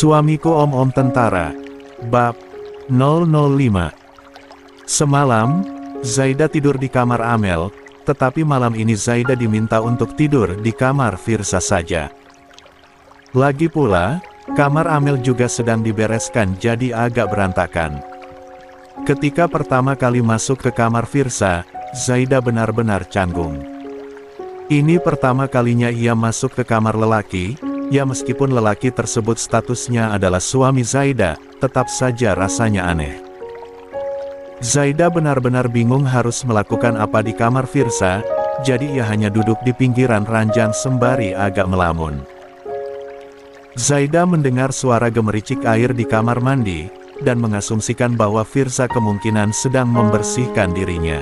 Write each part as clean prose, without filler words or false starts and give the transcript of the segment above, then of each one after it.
Suamiku om-om tentara. Bab 005. Semalam, Zaida tidur di kamar Amel, tetapi malam ini Zaida diminta untuk tidur di kamar Firza saja. Lagi pula, kamar Amel juga sedang dibereskan jadi agak berantakan. Ketika pertama kali masuk ke kamar Firza, Zaida benar-benar canggung. Ini pertama kalinya ia masuk ke kamar lelaki. Ya meskipun lelaki tersebut statusnya adalah suami Zaida, tetap saja rasanya aneh. Zaida benar-benar bingung harus melakukan apa di kamar Firza, jadi ia hanya duduk di pinggiran ranjang sembari agak melamun. Zaida mendengar suara gemericik air di kamar mandi, dan mengasumsikan bahwa Firza kemungkinan sedang membersihkan dirinya.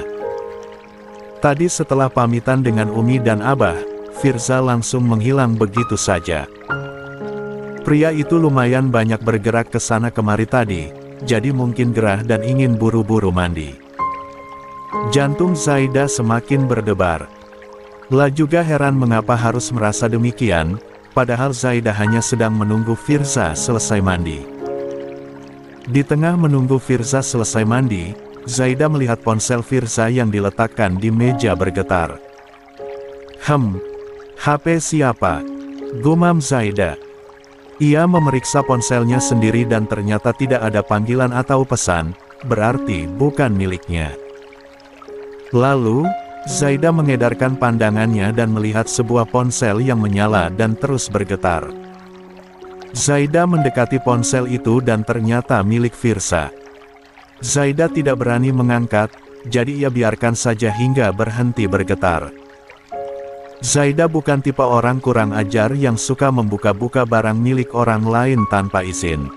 Tadi setelah pamitan dengan Umi dan Abah, Firza langsung menghilang begitu saja. Pria itu lumayan banyak bergerak ke sana kemari tadi, jadi mungkin gerah dan ingin buru-buru mandi. Jantung Zaida semakin berdebar. La juga heran mengapa harus merasa demikian, padahal Zaida hanya sedang menunggu Firza selesai mandi. Di tengah menunggu Firza selesai mandi, Zaida melihat ponsel Firza yang diletakkan di meja bergetar. HP siapa? Gumam Zaida. Ia memeriksa ponselnya sendiri dan ternyata tidak ada panggilan atau pesan, berarti bukan miliknya. Lalu, Zaida mengedarkan pandangannya dan melihat sebuah ponsel yang menyala dan terus bergetar. Zaida mendekati ponsel itu dan ternyata milik Firza. Zaida tidak berani mengangkat, jadi ia biarkan saja hingga berhenti bergetar. Zaida bukan tipe orang kurang ajar yang suka membuka-buka barang milik orang lain tanpa izin.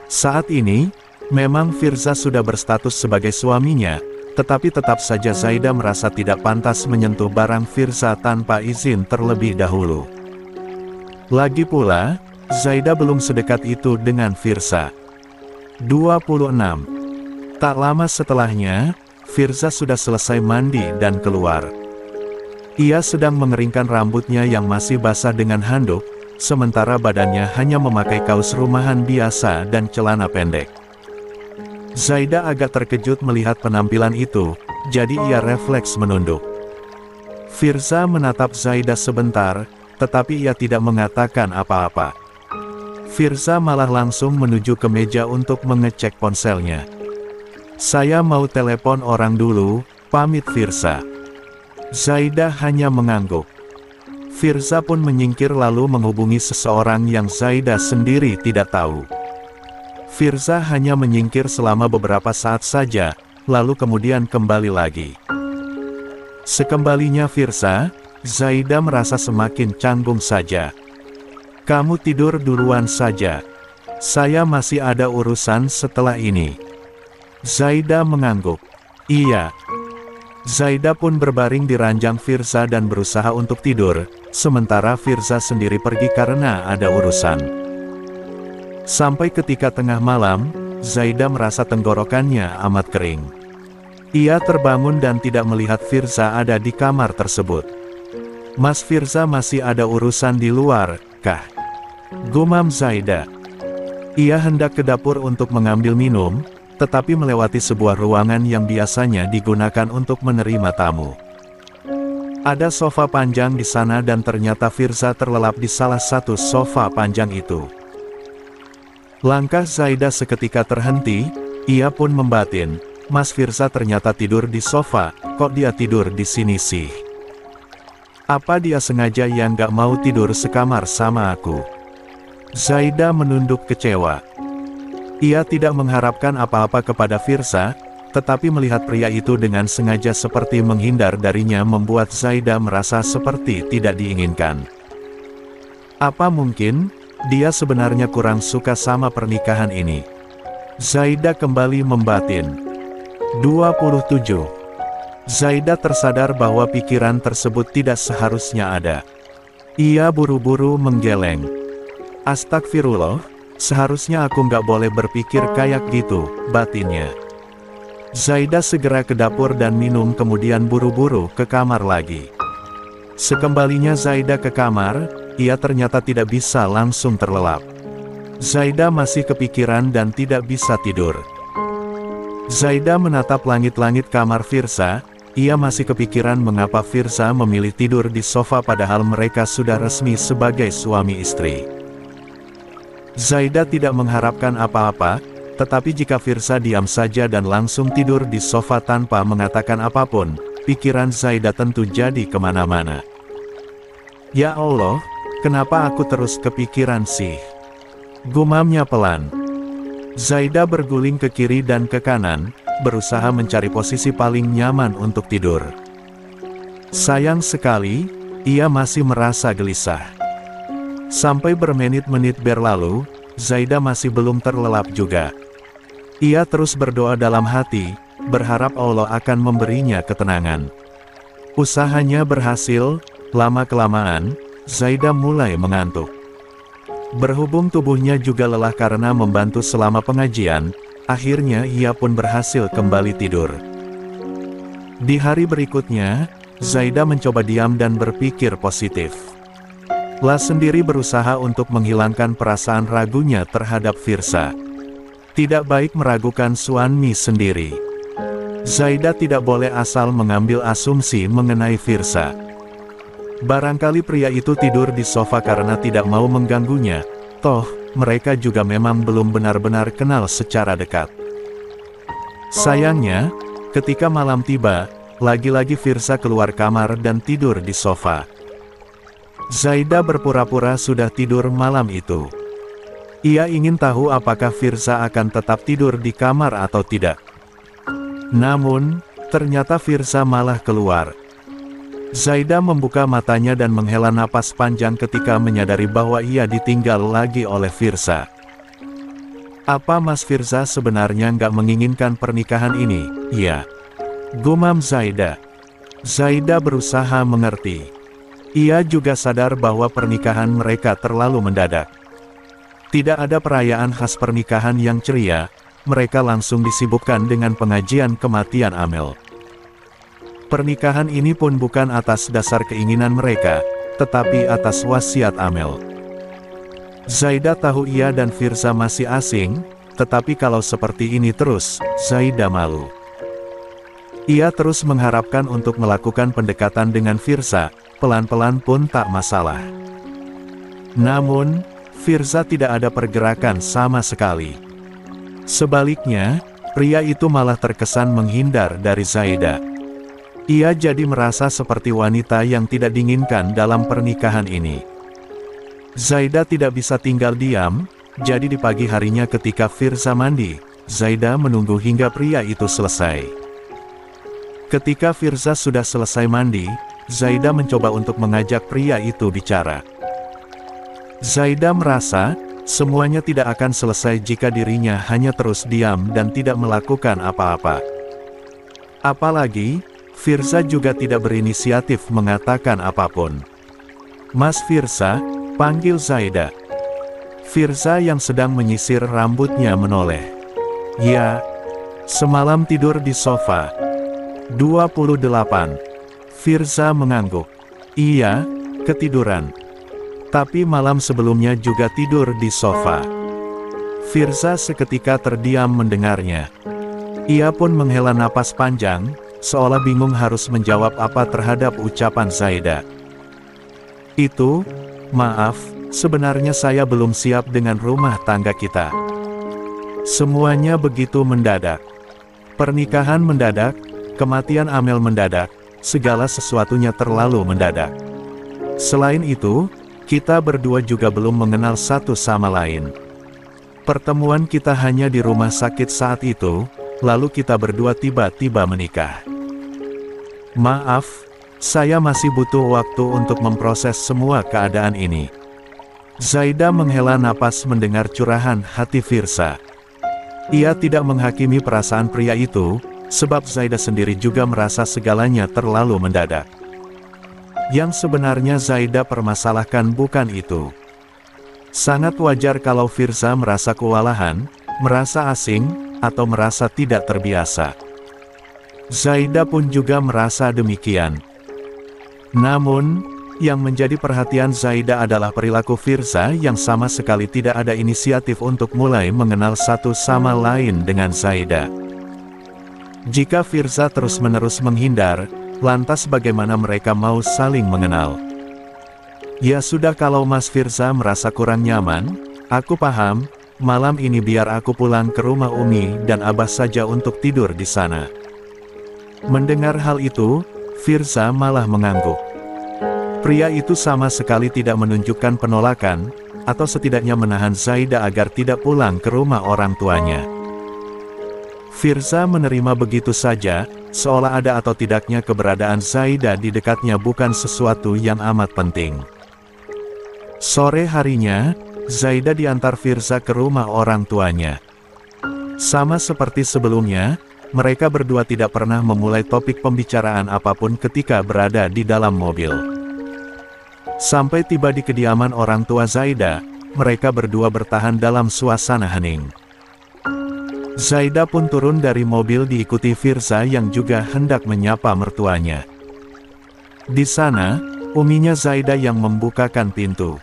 Saat ini, memang Firza sudah berstatus sebagai suaminya, tetapi tetap saja Zaida merasa tidak pantas menyentuh barang Firza tanpa izin terlebih dahulu. Lagi pula, Zaida belum sedekat itu dengan Firza. 26. Tak lama setelahnya, Firza sudah selesai mandi dan keluar. Ia sedang mengeringkan rambutnya yang masih basah dengan handuk, sementara badannya hanya memakai kaos rumahan biasa dan celana pendek. Zaida agak terkejut melihat penampilan itu, jadi ia refleks menunduk. Firza menatap Zaida sebentar, tetapi ia tidak mengatakan apa-apa. Firza malah langsung menuju ke meja untuk mengecek ponselnya. "Saya mau telepon orang dulu," pamit Firza. Zaida hanya mengangguk. Firza pun menyingkir lalu menghubungi seseorang yang Zaida sendiri tidak tahu. Firza hanya menyingkir selama beberapa saat saja, lalu kemudian kembali lagi. Sekembalinya Firza, Zaida merasa semakin canggung saja. "Kamu tidur duluan saja. Saya masih ada urusan setelah ini." Zaida mengangguk. "Iya." Zaida pun berbaring di ranjang Firza dan berusaha untuk tidur, sementara Firza sendiri pergi karena ada urusan. Sampai ketika tengah malam, Zaida merasa tenggorokannya amat kering. Ia terbangun dan tidak melihat Firza ada di kamar tersebut. "Mas Firza masih ada urusan di luar, kah?" gumam Zaida. Ia hendak ke dapur untuk mengambil minum, tetapi melewati sebuah ruangan yang biasanya digunakan untuk menerima tamu. Ada sofa panjang di sana dan ternyata Firza terlelap di salah satu sofa panjang itu. Langkah Zaida seketika terhenti, ia pun membatin, "Mas Firza ternyata tidur di sofa, kok dia tidur di sini sih? Apa dia sengaja yang gak mau tidur sekamar sama aku?" Zaida menunduk kecewa. Ia tidak mengharapkan apa-apa kepada Firza, tetapi melihat pria itu dengan sengaja seperti menghindar darinya membuat Zaida merasa seperti tidak diinginkan. Apa mungkin dia sebenarnya kurang suka sama pernikahan ini? Zaida kembali membatin. 27. Zaida tersadar bahwa pikiran tersebut tidak seharusnya ada. Ia buru-buru menggeleng. "Astagfirullah. Seharusnya aku nggak boleh berpikir kayak gitu," batinnya. Zaida segera ke dapur dan minum kemudian buru-buru ke kamar lagi. Sekembalinya Zaida ke kamar, ia ternyata tidak bisa langsung terlelap. Zaida masih kepikiran dan tidak bisa tidur. Zaida menatap langit-langit kamar Firza. Ia masih kepikiran mengapa Firza memilih tidur di sofa padahal mereka sudah resmi sebagai suami istri. Zaida tidak mengharapkan apa-apa, tetapi jika Firza diam saja dan langsung tidur di sofa tanpa mengatakan apapun, pikiran Zaida tentu jadi kemana-mana. Ya Allah, kenapa aku terus kepikiran sih? Gumamnya pelan. Zaida berguling ke kiri dan ke kanan, berusaha mencari posisi paling nyaman untuk tidur. Sayang sekali, ia masih merasa gelisah. Sampai bermenit-menit berlalu, Zaida masih belum terlelap juga. Ia terus berdoa dalam hati, berharap Allah akan memberinya ketenangan. Usahanya berhasil, lama-kelamaan, Zaida mulai mengantuk. Berhubung tubuhnya juga lelah karena membantu selama pengajian, akhirnya ia pun berhasil kembali tidur. Di hari berikutnya, Zaida mencoba diam dan berpikir positif. La sendiri berusaha untuk menghilangkan perasaan ragunya terhadap Firza. Tidak baik meragukan suami sendiri. Zaida tidak boleh asal mengambil asumsi mengenai Firza. Barangkali pria itu tidur di sofa karena tidak mau mengganggunya, toh, mereka juga memang belum benar-benar kenal secara dekat. Sayangnya, ketika malam tiba, lagi-lagi Firza keluar kamar dan tidur di sofa. Zaida berpura-pura sudah tidur malam itu. Ia ingin tahu apakah Firza akan tetap tidur di kamar atau tidak. Namun, ternyata Firza malah keluar. Zaida membuka matanya dan menghela napas panjang ketika menyadari bahwa ia ditinggal lagi oleh Firza. Apa Mas Firza sebenarnya nggak menginginkan pernikahan ini? Iya. Gumam Zaida. Zaida berusaha mengerti. Ia juga sadar bahwa pernikahan mereka terlalu mendadak. Tidak ada perayaan khas pernikahan yang ceria, mereka langsung disibukkan dengan pengajian kematian Amel. Pernikahan ini pun bukan atas dasar keinginan mereka, tetapi atas wasiat Amel. Zaida tahu ia dan Firza masih asing, tetapi kalau seperti ini terus, Zaida malu. Ia terus mengharapkan untuk melakukan pendekatan dengan Firza, pelan-pelan pun tak masalah. Namun, Firza tidak ada pergerakan sama sekali. Sebaliknya, pria itu malah terkesan menghindar dari Zaida. Ia jadi merasa seperti wanita yang tidak diinginkan dalam pernikahan ini. Zaida tidak bisa tinggal diam, jadi di pagi harinya ketika Firza mandi, Zaida menunggu hingga pria itu selesai. Ketika Firza sudah selesai mandi, Zaida mencoba untuk mengajak pria itu bicara. Zaida merasa, semuanya tidak akan selesai jika dirinya hanya terus diam dan tidak melakukan apa-apa. Apalagi, Firza juga tidak berinisiatif mengatakan apapun. Mas Firza, panggil Zaida. Firza yang sedang menyisir rambutnya menoleh. Ya, semalam tidur di sofa. 28. Firza mengangguk. Iya, ketiduran. Tapi malam sebelumnya juga tidur di sofa. Firza seketika terdiam mendengarnya. Ia pun menghela napas panjang, seolah bingung harus menjawab apa terhadap ucapan Zaida. Itu, maaf, sebenarnya saya belum siap dengan rumah tangga kita. Semuanya begitu mendadak. Pernikahan mendadak, kematian Amel mendadak, segala sesuatunya terlalu mendadak. Selain itu, kita berdua juga belum mengenal satu sama lain. Pertemuan kita hanya di rumah sakit saat itu, lalu kita berdua tiba-tiba menikah. Maaf, saya masih butuh waktu untuk memproses semua keadaan ini. Zaida menghela napas mendengar curahan hati Firza. Ia tidak menghakimi perasaan pria itu, sebab Zaida sendiri juga merasa segalanya terlalu mendadak. Yang sebenarnya Zaida permasalahkan bukan itu. Sangat wajar kalau Firza merasa kewalahan, merasa asing, atau merasa tidak terbiasa. Zaida pun juga merasa demikian. Namun, Yang menjadi perhatian Zaida adalah perilaku Firza yang sama sekali tidak ada inisiatif untuk mulai mengenal satu sama lain dengan Zaida. Jika Firza terus-menerus menghindar, lantas bagaimana mereka mau saling mengenal? Ya sudah, kalau Mas Firza merasa kurang nyaman, aku paham, malam ini biar aku pulang ke rumah Umi dan Abah saja untuk tidur di sana. Mendengar hal itu, Firza malah mengangguk. Pria itu sama sekali tidak menunjukkan penolakan, atau setidaknya menahan Zaida agar tidak pulang ke rumah orang tuanya. Firza menerima begitu saja, seolah ada atau tidaknya keberadaan Zaida di dekatnya bukan sesuatu yang amat penting. Sore harinya, Zaida diantar Firza ke rumah orang tuanya. Sama seperti sebelumnya, mereka berdua tidak pernah memulai topik pembicaraan apapun ketika berada di dalam mobil. Sampai tiba di kediaman orang tua Zaida, mereka berdua bertahan dalam suasana hening. Zaida pun turun dari mobil diikuti Firza yang juga hendak menyapa mertuanya. Di sana, uminya Zaida yang membukakan pintu.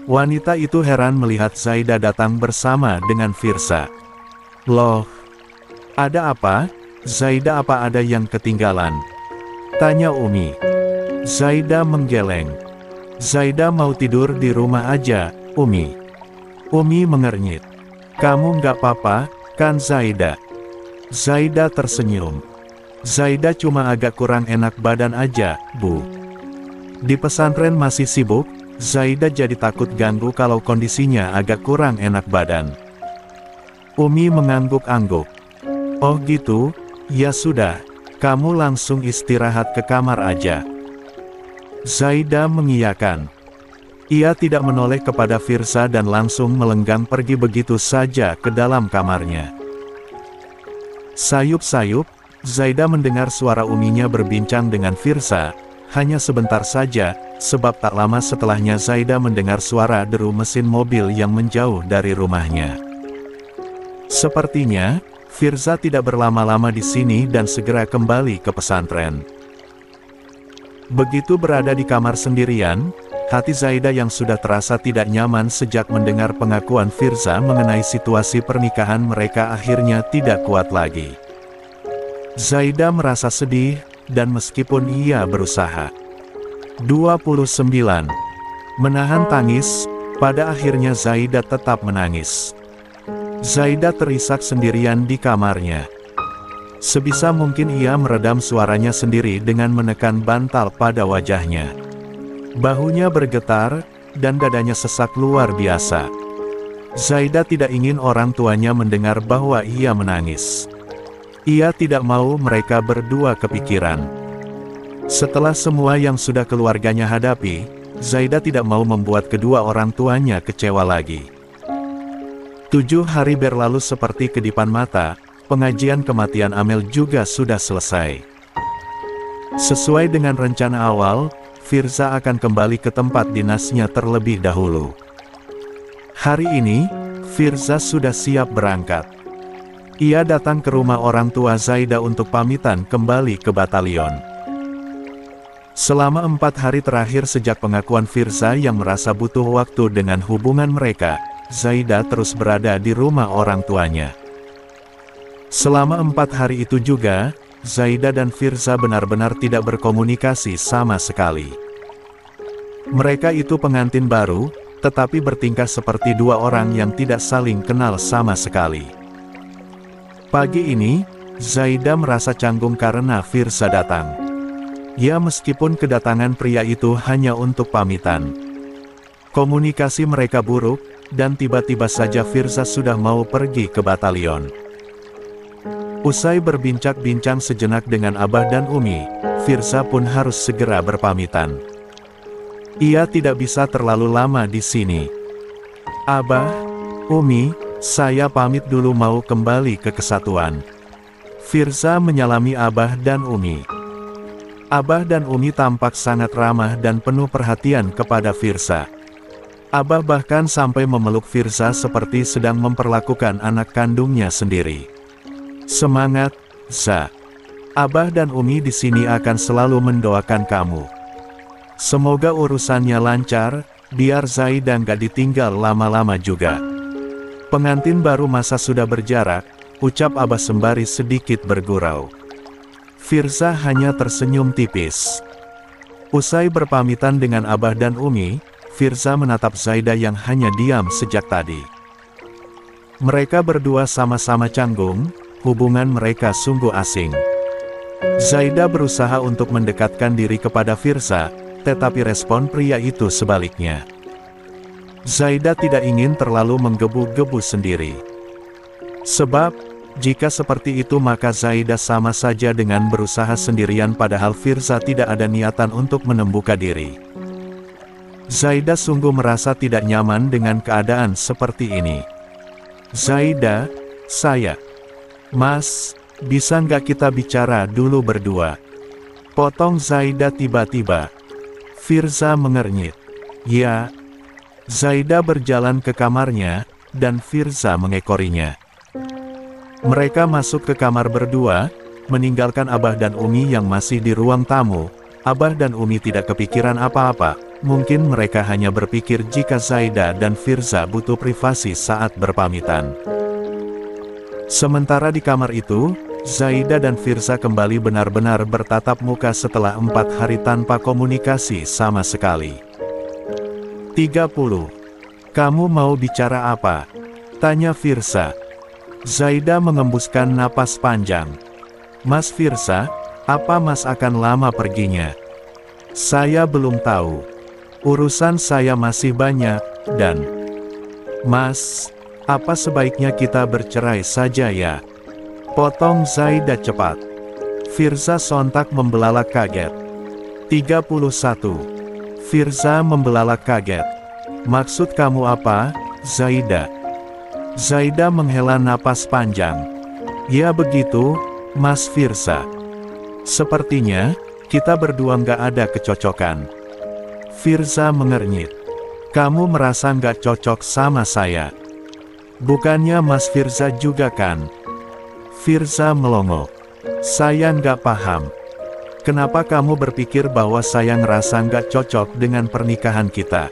Wanita itu heran melihat Zaida datang bersama dengan Firza. "Loh, ada apa, Zaida, apa ada yang ketinggalan?" tanya Umi. Zaida menggeleng. "Zaida mau tidur di rumah aja, Umi." Umi mengernyit. "Kamu nggak apa-apa, kan Zaida?" Zaida tersenyum. "Zaida cuma agak kurang enak badan aja, Bu. Di pesantren masih sibuk, Zaida jadi takut ganggu kalau kondisinya agak kurang enak badan." Umi mengangguk-angguk. "Oh gitu, ya sudah, kamu langsung istirahat ke kamar aja." Zaida mengiyakan. Ia tidak menoleh kepada Firza dan langsung melenggang pergi begitu saja ke dalam kamarnya. Sayup-sayup, Zaida mendengar suara uminya berbincang dengan Firza, hanya sebentar saja, sebab tak lama setelahnya Zaida mendengar suara deru mesin mobil yang menjauh dari rumahnya. Sepertinya, Firza tidak berlama-lama di sini dan segera kembali ke pesantren. Begitu berada di kamar sendirian, hati Zaida yang sudah terasa tidak nyaman sejak mendengar pengakuan Firza mengenai situasi pernikahan mereka akhirnya tidak kuat lagi. Zaida merasa sedih, dan meskipun ia berusaha 29 menahan tangis, pada akhirnya Zaida tetap menangis. Zaida terisak sendirian di kamarnya. Sebisa mungkin ia meredam suaranya sendiri dengan menekan bantal pada wajahnya. Bahunya bergetar, dan dadanya sesak luar biasa. Zaida tidak ingin orang tuanya mendengar bahwa ia menangis. Ia tidak mau mereka berdua kepikiran. Setelah semua yang sudah keluarganya hadapi, Zaida tidak mau membuat kedua orang tuanya kecewa lagi. 7 hari berlalu seperti kedipan mata. Pengajian kematian Amel juga sudah selesai. Sesuai dengan rencana awal, Firza akan kembali ke tempat dinasnya terlebih dahulu. Hari ini, Firza sudah siap berangkat. Ia datang ke rumah orang tua Zaida untuk pamitan kembali ke batalion. Selama 4 hari terakhir sejak pengakuan Firza yang merasa butuh waktu dengan hubungan mereka, Zaida terus berada di rumah orang tuanya. Selama 4 hari itu juga, Zaida dan Firza benar-benar tidak berkomunikasi sama sekali. Mereka itu pengantin baru, tetapi bertingkah seperti dua orang yang tidak saling kenal sama sekali. Pagi ini, Zaida merasa canggung karena Firza datang. Ya, meskipun kedatangan pria itu hanya untuk pamitan. Komunikasi mereka buruk, dan tiba-tiba saja Firza sudah mau pergi ke batalion. Usai berbincang-bincang sejenak dengan Abah dan Umi, Firza pun harus segera berpamitan. Ia tidak bisa terlalu lama di sini. "Abah, Umi, saya pamit dulu mau kembali ke kesatuan." Firza menyalami Abah dan Umi. Abah dan Umi tampak sangat ramah dan penuh perhatian kepada Firza. Abah bahkan sampai memeluk Firza seperti sedang memperlakukan anak kandungnya sendiri. "Semangat, Za. Abah dan Umi di sini akan selalu mendoakan kamu." Semoga urusannya lancar, biar Zaida nggak ditinggal lama-lama juga. Pengantin baru masa sudah berjarak, ucap Abah sembari sedikit bergurau. Firza hanya tersenyum tipis. Usai berpamitan dengan Abah dan Umi, Firza menatap Zaida yang hanya diam sejak tadi. Mereka berdua sama-sama canggung, hubungan mereka sungguh asing. Zaida berusaha untuk mendekatkan diri kepada Firza, tetapi respon pria itu sebaliknya. Zaida tidak ingin terlalu menggebu-gebu sendiri. Sebab, jika seperti itu maka Zaida sama saja dengan berusaha sendirian padahal Firza tidak ada niatan untuk menembuka diri. Zaida sungguh merasa tidak nyaman dengan keadaan seperti ini. Zaida, Mas, bisa nggak kita bicara dulu berdua? Potong Zaida tiba-tiba. Firza mengernyit. Ya. Zaida berjalan ke kamarnya, dan Firza mengekorinya. Mereka masuk ke kamar berdua, meninggalkan Abah dan Umi yang masih di ruang tamu. Abah dan Umi tidak kepikiran apa-apa, mungkin mereka hanya berpikir jika Zaida dan Firza butuh privasi saat berpamitan. Sementara di kamar itu, Zaida dan Firza kembali benar-benar bertatap muka setelah 4 hari tanpa komunikasi sama sekali. 30. Kamu mau bicara apa? Tanya Firza. Zaida mengembuskan napas panjang. Mas Firza, apa Mas akan lama perginya? Saya belum tahu. Urusan saya masih banyak, dan... Mas, apa sebaiknya kita bercerai saja ya? Potong Zaida cepat. Firza sontak membelalak kaget. 31. Firza membelalak kaget. Maksud kamu apa, Zaida? Zaida menghela napas panjang. Ya begitu, Mas Firza. Sepertinya, kita berdua nggak ada kecocokan. Firza mengernyit. Kamu merasa nggak cocok sama saya? Bukannya Mas Firza juga kan? Firza melongo. Saya nggak paham. Kenapa kamu berpikir bahwa saya ngerasa nggak cocok dengan pernikahan kita?